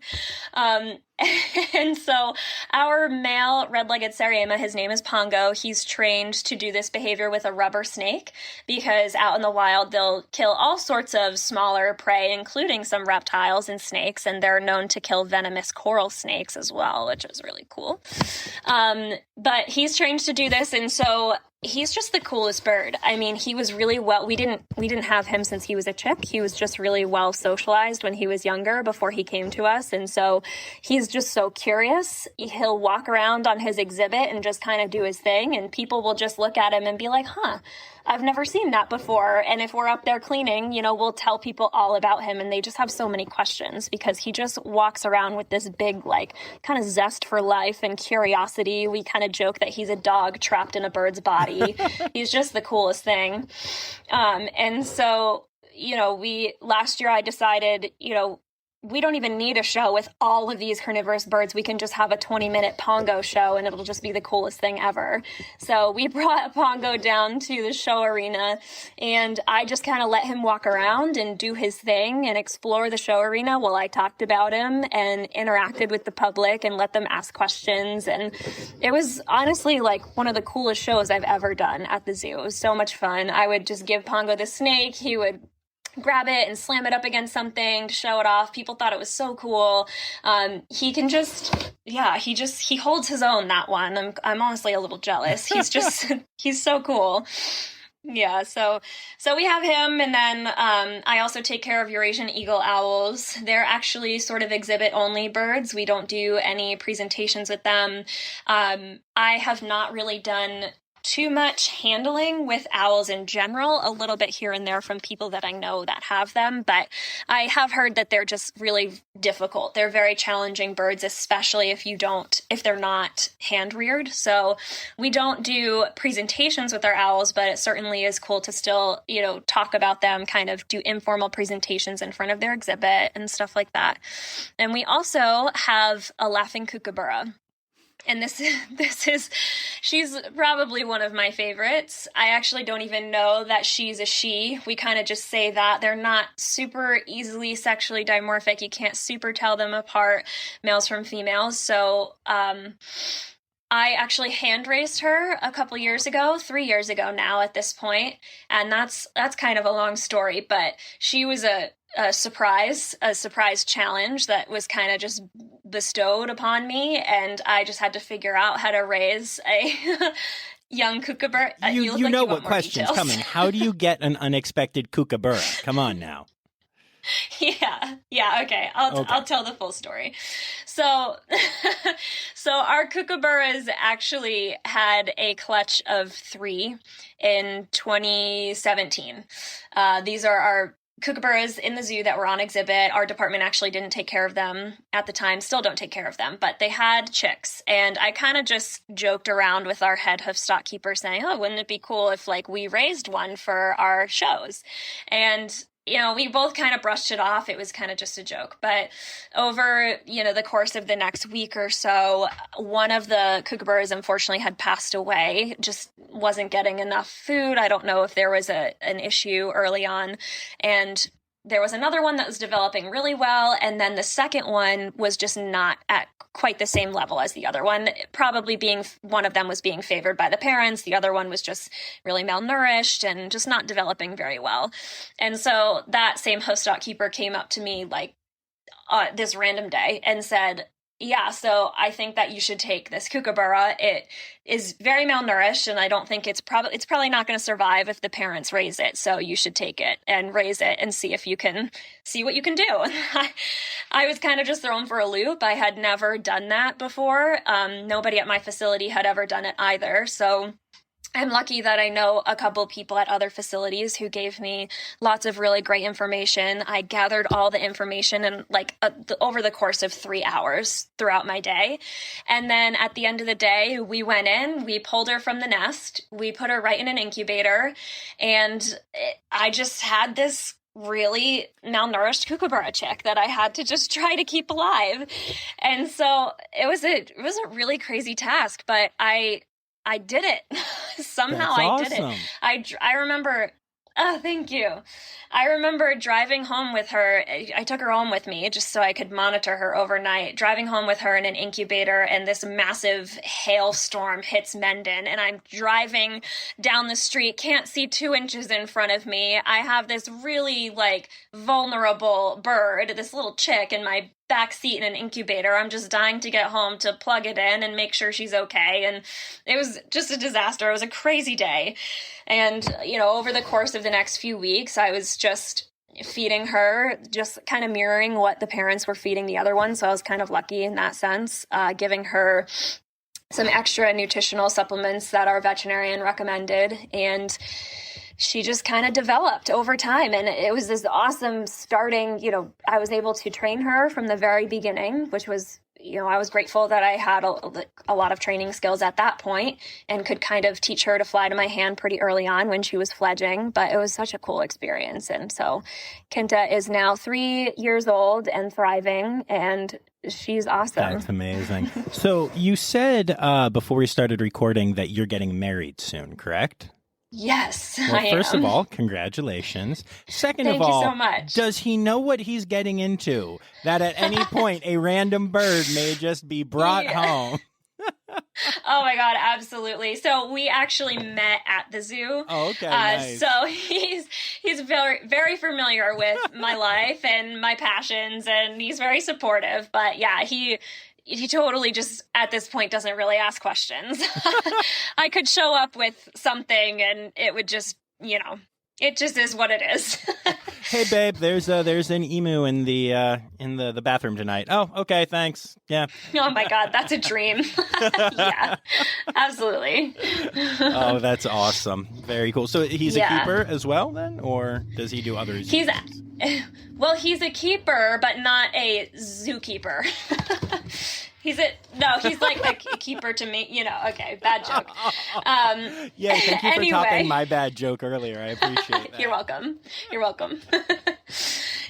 And so our male red-legged Sariema, his name is Pongo. He's trained to do this behavior with a rubber snake because out in the wild, they'll kill all sorts of smaller prey, including some reptiles and snakes, and they're known to kill venomous coral snakes as well, which is really cool. But he's trained to do this, and so he's just the coolest bird. I mean, he was really we didn't have him since he was a chick. He was just really well socialized when he was younger before he came to us. And so he's just so curious. He'll walk around on his exhibit and just kind of do his thing. And people will just look at him and be like, I've never seen that before. And if we're up there cleaning, we'll tell people all about him. And they just have so many questions because he just walks around with this big, kind of zest for life and curiosity. We kind of joke that he's a dog trapped in a bird's body. He's just the coolest thing. And so, last year I decided, we don't even need a show with all of these carnivorous birds. We can just have a 20-minute Pongo show and it'll just be the coolest thing ever. So we brought Pongo down to the show arena and I just kind of let him walk around and do his thing and explore the show arena while I talked about him and interacted with the public and let them ask questions. And it was honestly one of the coolest shows I've ever done at the zoo. It was so much fun. I would just give Pongo the snake. He would grab it and slam it up against something to show it off. People thought it was so cool. He can he holds his own, that one. I'm honestly a little jealous. He's so cool. Yeah, so we have him, and then I also take care of Eurasian eagle owls. They're actually sort of exhibit-only birds. We don't do any presentations with them. I have not really done too much handling with owls in general, a little bit here and there from people that I know that have them, but I have heard that they're just really difficult. They're very challenging birds, especially if they're not hand reared. So we don't do presentations with our owls, but it certainly is cool to still, talk about them, kind of do informal presentations in front of their exhibit and stuff like that. And we also have a laughing kookaburra. And she's probably one of my favorites. I actually don't even know that she's a she. We kind of just say that. They're not super easily sexually dimorphic. You can't super tell them apart, males from females. So, I actually hand raised her a couple years ago, 3 years ago now at this point. And that's kind of a long story, but she was a surprise challenge that was kind of just bestowed upon me, and I just had to figure out how to raise a young kookaburra. You know what question's coming. How do you get an unexpected kookaburra? Come on now. Yeah. Okay. I'll tell the full story. So, so our Kookaburras actually had a clutch of 3 in 2017. These are our Kookaburras in the zoo that were on exhibit. Our department actually didn't take care of them at the time, still don't take care of them, but they had chicks. And I kind of just joked around with our head hoof stock keeper saying, oh, wouldn't it be cool if like we raised one for our shows? And we both kind of brushed it off. It was kind of just a joke. But over, the course of the next week or so, one of the Kookaburras unfortunately had passed away, just wasn't getting enough food. I don't know if there was an issue early on. And there was another one that was developing really well. And then the second one was just not at quite the same level as the other one, probably being one of them was being favored by the parents. The other one was just really malnourished and just not developing very well. And so that same host stock keeper came up to me like this random day and said, yeah, so I think that you should take this Kookaburra. It is very malnourished, and I don't think it's probably not going to survive if the parents raise it. So you should take it and raise it and see if you can see what you can do. I was kind of just thrown for a loop. I had never done that before. Nobody at my facility had ever done it either. So I'm lucky that I know a couple people at other facilities who gave me lots of really great information. I gathered all the information in over the course of 3 hours throughout my day. And then at the end of the day, we went in, we pulled her from the nest, we put her right in an incubator, and I just had this really malnourished Kookaburra chick that I had to just try to keep alive. And so it was a really crazy task, but I did it. Somehow I did it. I remember, thank you. I remember driving home with her. I took her home with me just so I could monitor her overnight, driving home with her in an incubator, and this massive hailstorm hits Mendon, and I'm driving down the street, can't see 2 inches in front of me. I have this really vulnerable bird, this little chick in my back seat in an incubator. I'm just dying to get home to plug it in and make sure she's okay. And it was just a disaster. It was a crazy day. And, over the course of the next few weeks, I was just feeding her, just kind of mirroring what the parents were feeding the other one. So I was kind of lucky in that sense, giving her some extra nutritional supplements that our veterinarian recommended. And she just kind of developed over time. And it was this awesome starting, I was able to train her from the very beginning, which was, I was grateful that I had a lot of training skills at that point and could kind of teach her to fly to my hand pretty early on when she was fledging. But it was such a cool experience. And so Kinta is now 3 years old and thriving, and she's awesome. That's amazing. So you said before we started recording that you're getting married soon, correct? Yes, well, I am. First of all, congratulations. Second Thank of all, you so much. Does he know what he's getting into? That at any point a random bird may just be brought home. Oh my God, absolutely. So we actually met at the zoo. Oh, okay. Nice. So he's very, very familiar with my life and my passions, and he's very supportive. But yeah, he totally just at this point doesn't really ask questions. I could show up with something and it would just, it just is what it is. Hey babe, there's an emu in the bathroom tonight. Oh, okay, thanks. Yeah. Oh my God, that's a dream. Yeah, absolutely. Oh, that's awesome. Very cool. So he's a keeper as well then, or does he do other zoo things? He's a keeper, but not a zookeeper. He's like a keeper to me, okay, bad joke. Yeah, thank you for topping my bad joke earlier. I appreciate that. You're welcome.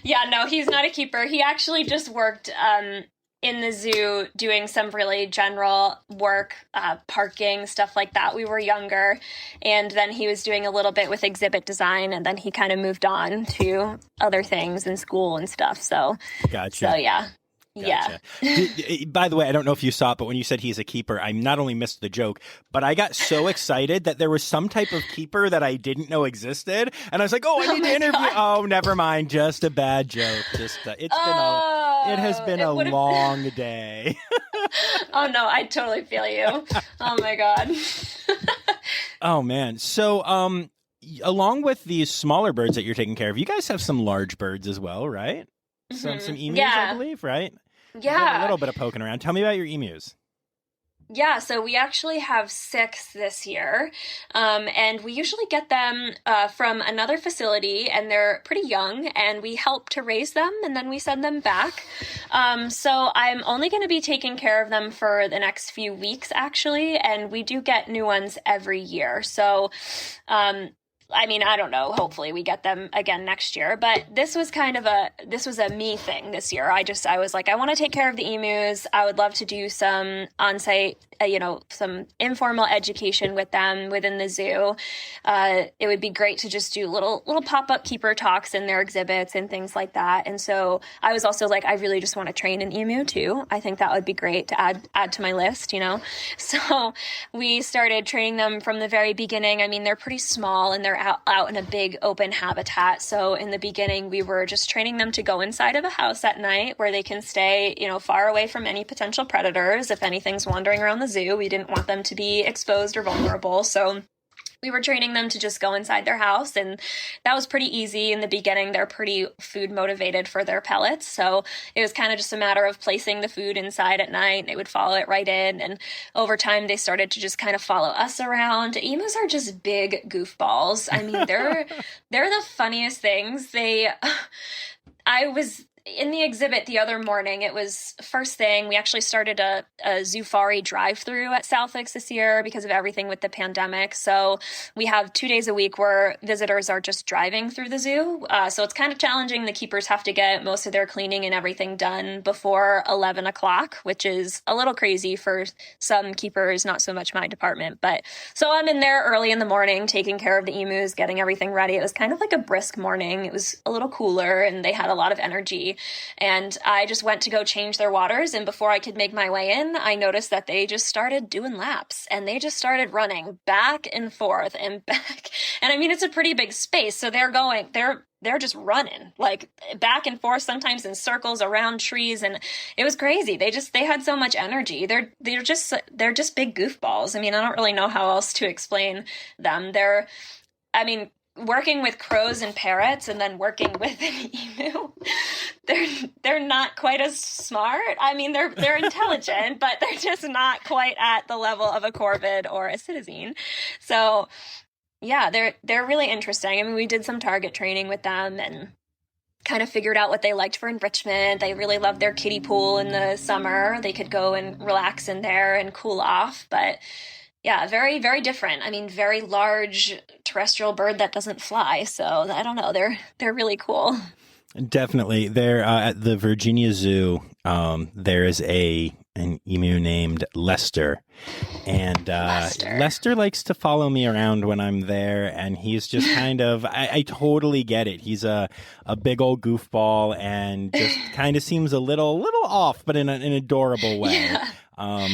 Yeah, no, he's not a keeper. He actually just worked in the zoo doing some really general work, parking, stuff like that. We were younger, and then he was doing a little bit with exhibit design, and then he kind of moved on to other things in school and stuff. So, gotcha. So yeah. Gotcha. Yeah. By the way, I don't know if you saw it, but when you said he's a keeper, I not only missed the joke, but I got so excited that there was some type of keeper that I didn't know existed. And I was like, I need to interview. God. Oh, never mind. Just a bad joke. It has been a long day. Oh, no, I totally feel you. Oh, my God. Oh, man. So, along with these smaller birds that you're taking care of, you guys have some large birds as well, right? Some emus, I believe, right? Yeah. A little bit of poking around. Tell me about your emus. Yeah, so we actually have 6 this year, and we usually get them from another facility, and they're pretty young, and we help to raise them, and then we send them back. So I'm only going to be taking care of them for the next few weeks, actually, and we do get new ones every year. So I mean, I don't know. Hopefully we get them again next year. But this was a me thing this year. I was like, I want to take care of the emus. I would love to do some on-site, some informal education with them within the zoo. It would be great to just do little pop-up keeper talks in their exhibits and things like that. And so I was also like, I really just want to train an emu too. I think that would be great to add to my list, So we started training them from the very beginning. I mean, they're pretty small and they're out in a big open habitat. So in the beginning, we were just training them to go inside of a house at night where they can stay, far away from any potential predators. If anything's wandering around the zoo, we didn't want them to be exposed or vulnerable. So we were training them to just go inside their house, and that was pretty easy in the beginning. They're pretty food motivated for their pellets, so it was kind of just a matter of placing the food inside at night. They would follow it right in, and over time they started to just kind of follow us around. Emus are just big goofballs. I mean, they're the funniest things. I was in the exhibit the other morning. It was first thing. We actually started a Zoofari drive-through at Southwick this year because of everything with the pandemic. So we have 2 days a week where visitors are just driving through the zoo. So it's kind of challenging. The keepers have to get most of their cleaning and everything done before 11 o'clock, which is a little crazy for some keepers, not so much my department. But so I'm in there early in the morning taking care of the emus, getting everything ready. It was kind of like a brisk morning. It was a little cooler and they had a lot of energy. And I just went to go change their waters. And before I could make my way in, I noticed that they just started doing laps and they just started running back and forth and back. And I mean, it's a pretty big space. So they're just running like back and forth, sometimes in circles around trees. And it was crazy. They had so much energy. They're just big goofballs. I mean, I don't really know how else to explain them. Working with crows and parrots and then working with an emu, they're not quite as smart. I mean, they're intelligent, but they're just not quite at the level of a corvid or a citizen. So yeah, they're really interesting. I mean, we did some target training with them and kind of figured out what they liked for enrichment. They really loved their kiddie pool in the summer. They could go and relax in there and cool off, but yeah, very, very different. I mean, very large terrestrial bird that doesn't fly. So I don't know. They're really cool. Definitely. There at the Virginia Zoo, there is an emu named Lester. And Lester likes to follow me around when I'm there, and he's just kind of I totally get it. He's a big old goofball and just kind of seems a little off, but in an adorable way. No,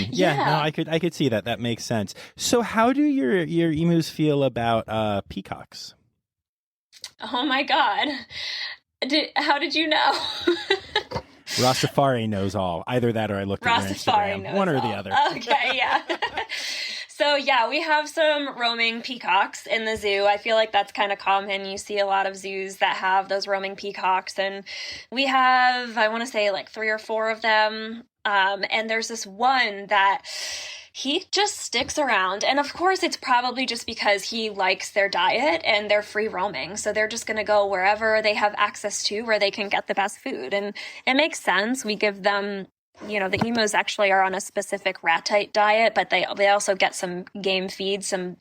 I could see that. That makes sense. So how do your emus feel about peacocks? Oh my God. How did you know? Rossifari knows all. Either that or I looked at their Instagram. One or the other. Okay, yeah. So yeah, we have some roaming peacocks in the zoo. I feel like that's kind of common. You see a lot of zoos that have those roaming peacocks, and we have, I want to say, like 3 or 4 of them. And there's this one that he just sticks around. And of course, it's probably just because he likes their diet and they're free roaming. So they're just going to go wherever they have access to, where they can get the best food. And it makes sense. We give them, the emus actually are on a specific ratite diet, but they also get some game feed, some,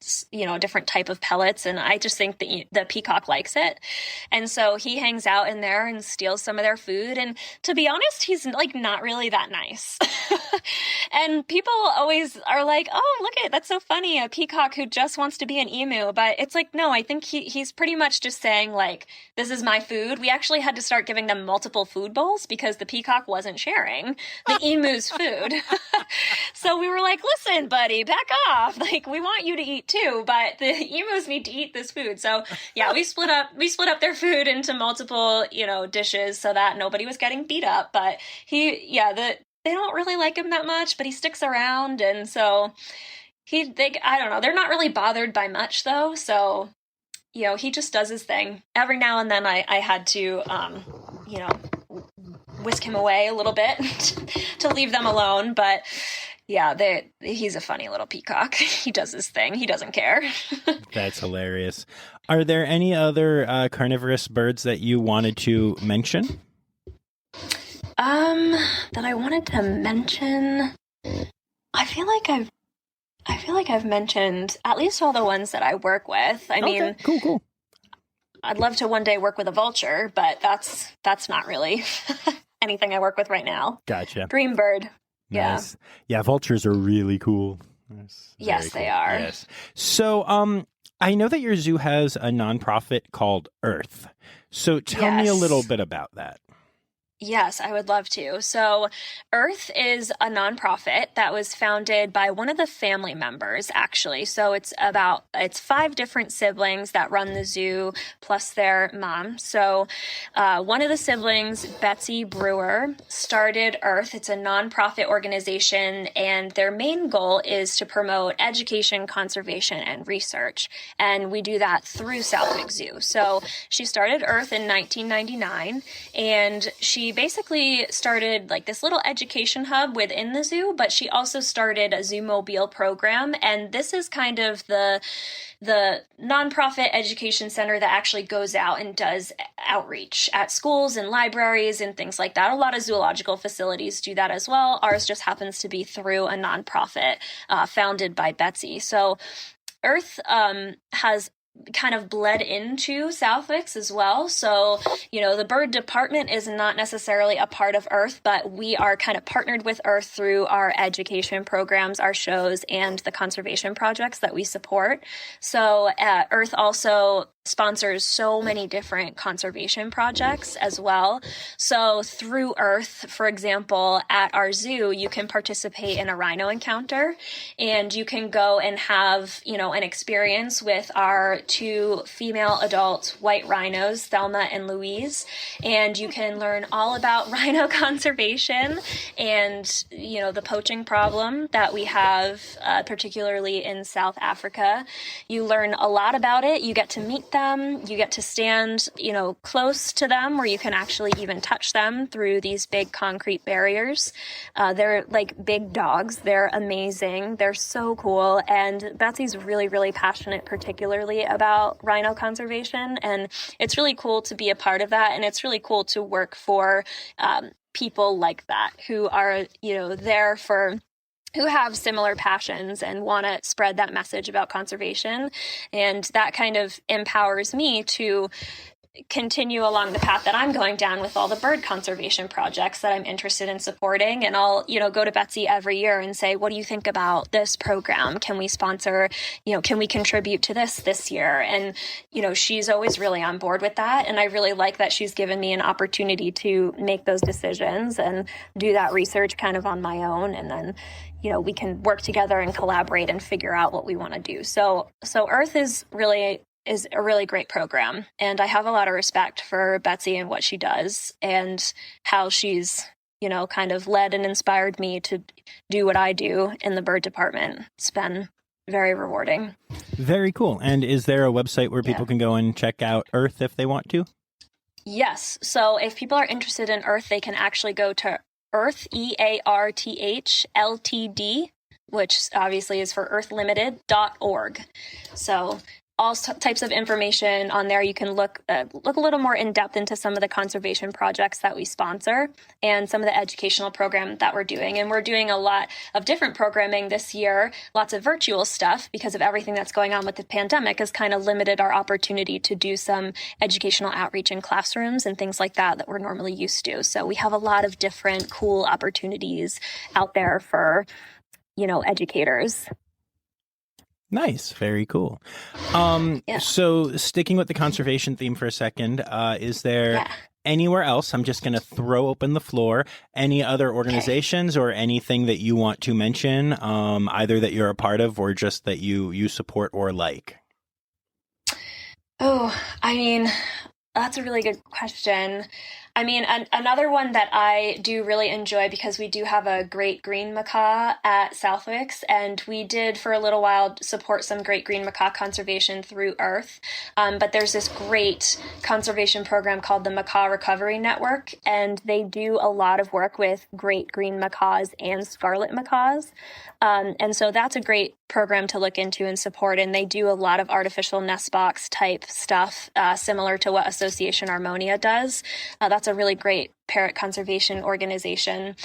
different type of pellets. And I just think the peacock likes it. And so he hangs out in there and steals some of their food. And to be honest, he's like not really that nice. And people always are like, oh, look at it. That's so funny. A peacock who just wants to be an emu. But it's like, no, I think he's pretty much just saying like, this is my food. We actually had to start giving them multiple food bowls because the peacock wasn't sharing the emu's food. So we were like, listen, buddy, back off. Like, we want you to eat too, but the emus need to eat this food. So yeah, we split up their food into multiple, dishes so that nobody was getting beat up. But they don't really like him that much, but he sticks around. And so I don't know. They're not really bothered by much though. So he just does his thing. Every now and then I had to, whisk him away a little bit to leave them alone. But yeah, he's a funny little peacock. He does his thing. He doesn't care. That's hilarious. Are there any other carnivorous birds that you wanted to mention? That I wanted to mention. I feel like I've mentioned at least all the ones that I work with. I mean, cool. I'd love to one day work with a vulture, but that's not really anything I work with right now. Gotcha. Green bird. Nice. Yeah, vultures are really cool. Yes, they are. Yes. So, I know that your zoo has a nonprofit called Earth. So tell me a little bit about that. Yes, I would love to. So Earth is a nonprofit that was founded by one of the family members, actually. So it's 5 different siblings that run the zoo plus their mom. So one of the siblings, Betsy Brewer, started Earth. It's a nonprofit organization, and their main goal is to promote education, conservation, and research. And we do that through Southwick Zoo. So she started Earth in 1999, and she basically started like this little education hub within the zoo, but she also started a zoo mobile program. And this is kind of the nonprofit education center that actually goes out and does outreach at schools and libraries and things like that. A lot of zoological facilities do that as well. Ours just happens to be through a nonprofit founded by Betsy. So Earth has kind of bled into Southwick's as well. So, the bird department is not necessarily a part of Earth, but we are kind of partnered with Earth through our education programs, our shows, and the conservation projects that we support. So Earth also sponsors so many different conservation projects as well. So through Earth, for example, at our zoo, you can participate in a rhino encounter, and you can go and have, an experience with our 2 female adult white rhinos, Thelma and Louise, and you can learn all about rhino conservation and, the poaching problem that we have, particularly in South Africa. You learn a lot about it. You get to meet them. You get to stand, close to them where you can actually even touch them through these big concrete barriers. They're like big dogs. They're amazing. They're so cool. And Betsy's really, really passionate, particularly about rhino conservation. And it's really cool to be a part of that. And it's really cool to work for people like that who are, who have similar passions and want to spread that message about conservation. And that kind of empowers me to continue along the path that I'm going down with all the bird conservation projects that I'm interested in supporting. And I'll, go to Betsy every year and say, what do you think about this program? Can we sponsor, can we contribute to this year? And, she's always really on board with that. And I really like that she's given me an opportunity to make those decisions and do that research kind of on my own. And then, we can work together and collaborate and figure out what we want to do. So Earth is a really great program. And I have a lot of respect for Betsy and what she does and how she's, kind of led and inspired me to do what I do in the bird department. It's been very rewarding. Very cool. And is there a website where people can go and check out Earth if they want to? Yes. So if people are interested in Earth, they can actually go to Earth, EARTH LTD, which obviously is for earthlimited.org. So all types of information on there. You can look a little more in depth into some of the conservation projects that we sponsor and some of the educational program that we're doing. And we're doing a lot of different programming this year, lots of virtual stuff because of everything that's going on with the pandemic has kind of limited our opportunity to do some educational outreach in classrooms and things like that we're normally used to. So we have a lot of different cool opportunities out there for, educators. Nice. Very cool. So sticking with the conservation theme for a second, is there anywhere else? I'm just going to throw open the floor. Any other organizations or anything that you want to mention, either that you're a part of or just that you support or like? Oh, I mean, that's a really good question. I mean, another one that I do really enjoy, because we do have a great green macaw at Southwick, and we did for a little while support some great green macaw conservation through Earth. But there's this great conservation program called the Macaw Recovery Network, and they do a lot of work with great green macaws and scarlet macaws. And so that's a great program to look into and support. And they do a lot of artificial nest box type stuff, similar to what Association Harmonia does. That's a really great parrot conservation organization.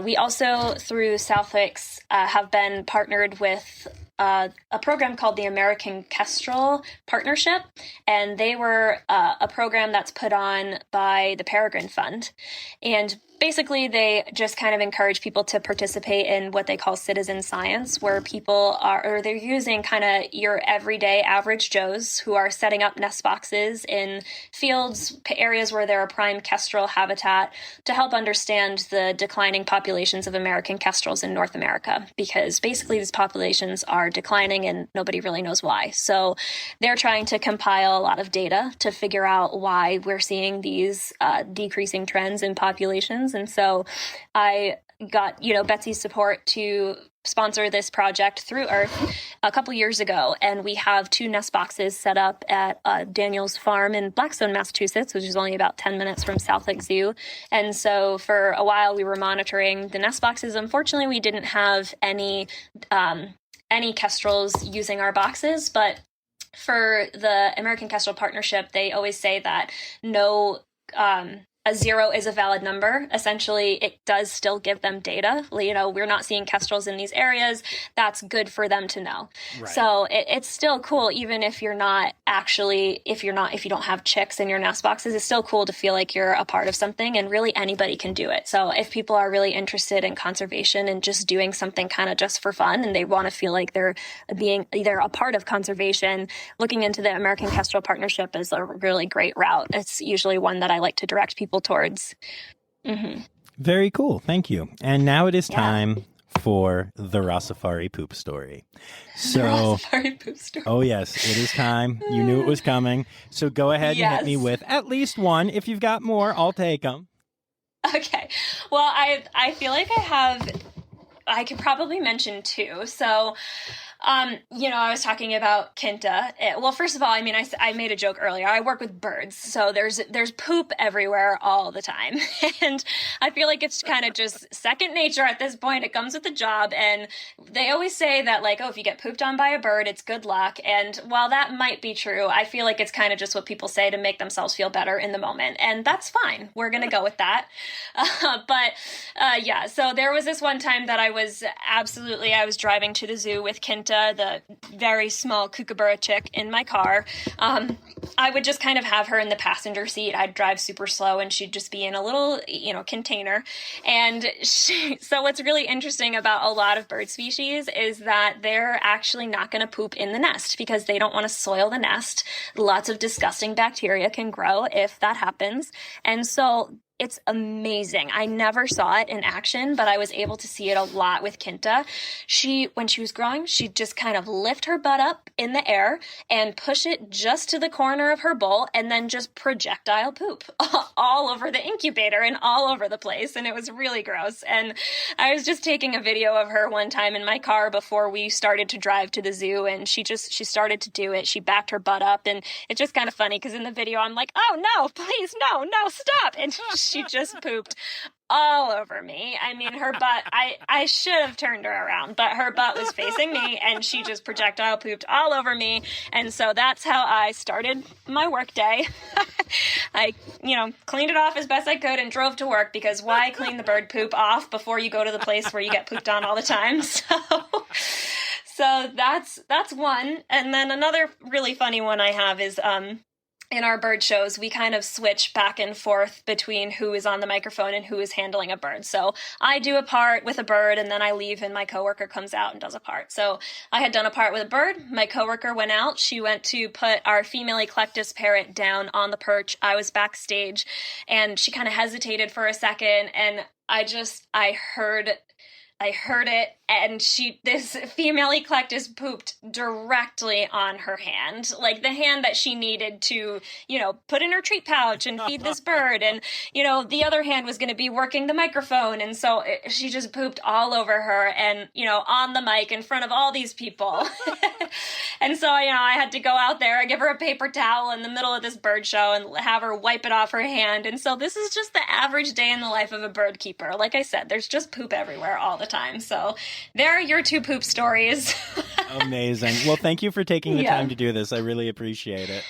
We also, through Southwick's, have been partnered with a program called the American Kestrel Partnership, and they were a program that's put on by the Peregrine Fund. And basically, they just kind of encourage people to participate in what they call citizen science, where people are, or they're using kind of your everyday average Joes who are setting up nest boxes in fields, areas where there are prime kestrel habitat, to help understand the declining populations of American kestrels in North America, because basically these populations are declining and nobody really knows why. So they're trying to compile a lot of data to figure out why we're seeing these decreasing trends in populations. And so I got, Betsy's support to sponsor this project through Earth a couple years ago. And we have 2 nest boxes set up at Daniel's farm in Blackstone, Massachusetts, which is only about 10 minutes from Southwick Zoo. And so for a while we were monitoring the nest boxes. Unfortunately, we didn't have any kestrels using our boxes, but for the American Kestrel Partnership, they always say that a 0 is a valid number. Essentially, it does still give them data. We're not seeing kestrels in these areas. That's good for them to know. Right. So it's still cool, even if you're not actually, if you don't have chicks in your nest boxes, it's still cool to feel like you're a part of something, and really anybody can do it. So if people are really interested in conservation and just doing something kind of just for fun, and they want to feel like they're a part of conservation, looking into the American Kestrel Partnership is a really great route. It's usually one that I like to direct people towards. Mm-hmm. Very cool. Thank you. And now it is time for the Rossifari poop story. So, Rossifari poop story. Oh, yes, it is time. You knew it was coming. So go ahead and hit me with at least one. If you've got more, I'll take them. Okay. Well, I feel like I could probably mention 2. So, I was talking about Kinta. Well, first of all, I mean, I made a joke earlier. I work with birds, so there's poop everywhere all the time. And I feel like it's kind of just second nature at this point. It comes with the job. And they always say that, like, oh, if you get pooped on by a bird, it's good luck. And while that might be true, I feel like it's kind of just what people say to make themselves feel better in the moment. And that's fine. We're going to go with that. So there was this one time that I was driving to the zoo with Kinta, the very small Kookaburra chick, in my car. I would just kind of have her in the passenger seat. I'd drive super slow and she'd just be in a little, container. And so what's really interesting about a lot of bird species is that they're actually not going to poop in the nest because they don't want to soil the nest. Lots of disgusting bacteria can grow if that happens. And so it's amazing. I never saw it in action, but I was able to see it a lot with Kinta. When she was growing, she'd just kind of lift her butt up in the air and push it just to the corner of her bowl, and then just projectile poop all over the incubator and all over the place. And it was really gross. And I was just taking a video of her one time in my car before we started to drive to the zoo, and she started to do it. She backed her butt up, and it's just kind of funny because in the video I'm like, oh no, please, no, stop. And she just pooped all over me. I mean, her butt, I should have turned her around, but her butt was facing me and she just projectile pooped all over me. And so that's how I started my work day. I, cleaned it off as best I could and drove to work, because why clean the bird poop off before you go to the place where you get pooped on all the time? So that's one. And then another really funny one I have is, in our bird shows, we kind of switch back and forth between who is on the microphone and who is handling a bird. So I do a part with a bird, and then I leave and my coworker comes out and does a part. So I had done a part with a bird. My coworker went out. She went to put our female eclectus parrot down on the perch. I was backstage, and she kind of hesitated for a second, and I heard I heard it, and this female eclectus pooped directly on her hand, like the hand that she needed to, put in her treat pouch and feed this bird. And, the other hand was going to be working the microphone. And so she just pooped all over her and, on the mic in front of all these people. And so, I had to go out there and give her a paper towel in the middle of this bird show and have her wipe it off her hand. And so this is just the average day in the life of a bird keeper. Like I said, there's just poop everywhere all the time. So there are your 2 poop stories. Amazing. Well, thank you for taking the time to do this. I really appreciate it.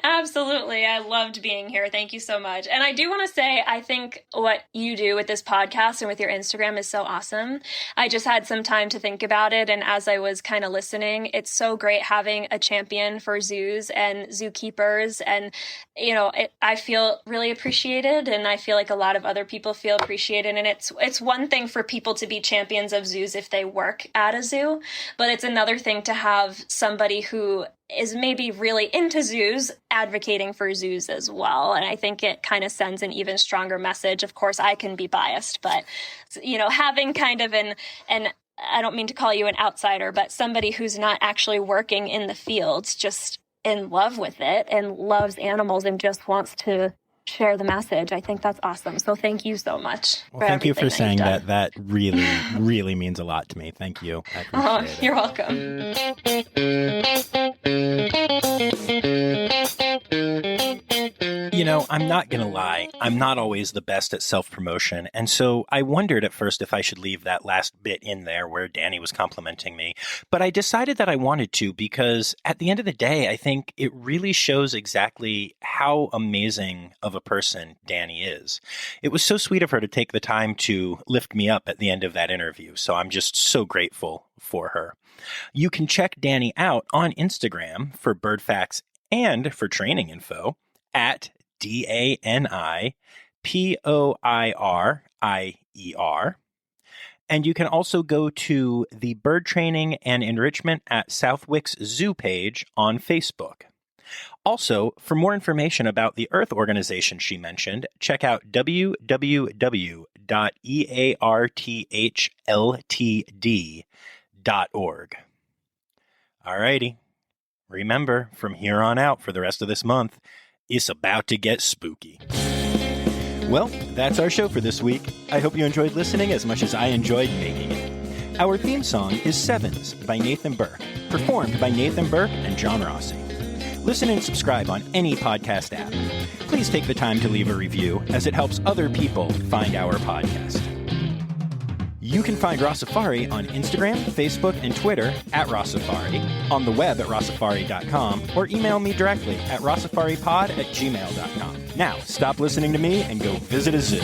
Absolutely. I loved being here. Thank you so much. And I do want to say, I think what you do with this podcast and with your Instagram is so awesome. I just had some time to think about it. And as I was kind of listening, it's so great having a champion for zoos and zookeepers. And, I feel really appreciated. And I feel like a lot of other people feel appreciated. And it's one thing for people to be champions of zoos if they work at a zoo, but it's another thing to have somebody who is maybe really into zoos advocating for zoos as well. And I think it kind of sends an even stronger message. Of course, I can be biased, but, having kind of an I don't mean to call you an outsider, but somebody who's not actually working in the fields, just in love with it and loves animals and just wants to share the message. I think that's awesome. So thank you so much. Well, thank you for saying that. That really, really means a lot to me. Thank you. I appreciate it. You're welcome. I'm not going to lie. I'm not always the best at self-promotion. And so I wondered at first if I should leave that last bit in there where Dani was complimenting me. But I decided that I wanted to because at the end of the day, I think it really shows exactly how amazing of a person Dani is. It was so sweet of her to take the time to lift me up at the end of that interview. So I'm just so grateful for her. You can check Dani out on Instagram for bird facts and for training info at DaniPoirier. And you can also go to the Bird Training and Enrichment at Southwick's Zoo page on Facebook. Also, for more information about the Earth organization she mentioned, check out www.earthltd.org. Alrighty. Remember, from here on out for the rest of this month, it's about to get spooky. Well, that's our show for this week. I hope you enjoyed listening as much as I enjoyed making it. Our theme song is Sevens by Nathan Burke, performed by Nathan Burke and John Rossi. Listen and subscribe on any podcast app. Please take the time to leave a review, as it helps other people find our podcast. You can find Rossifari on Instagram, Facebook, and Twitter at Rossifari, on the web at rossifari.com, or email me directly at rossifaripod@gmail.com. Now, stop listening to me and go visit a zoo.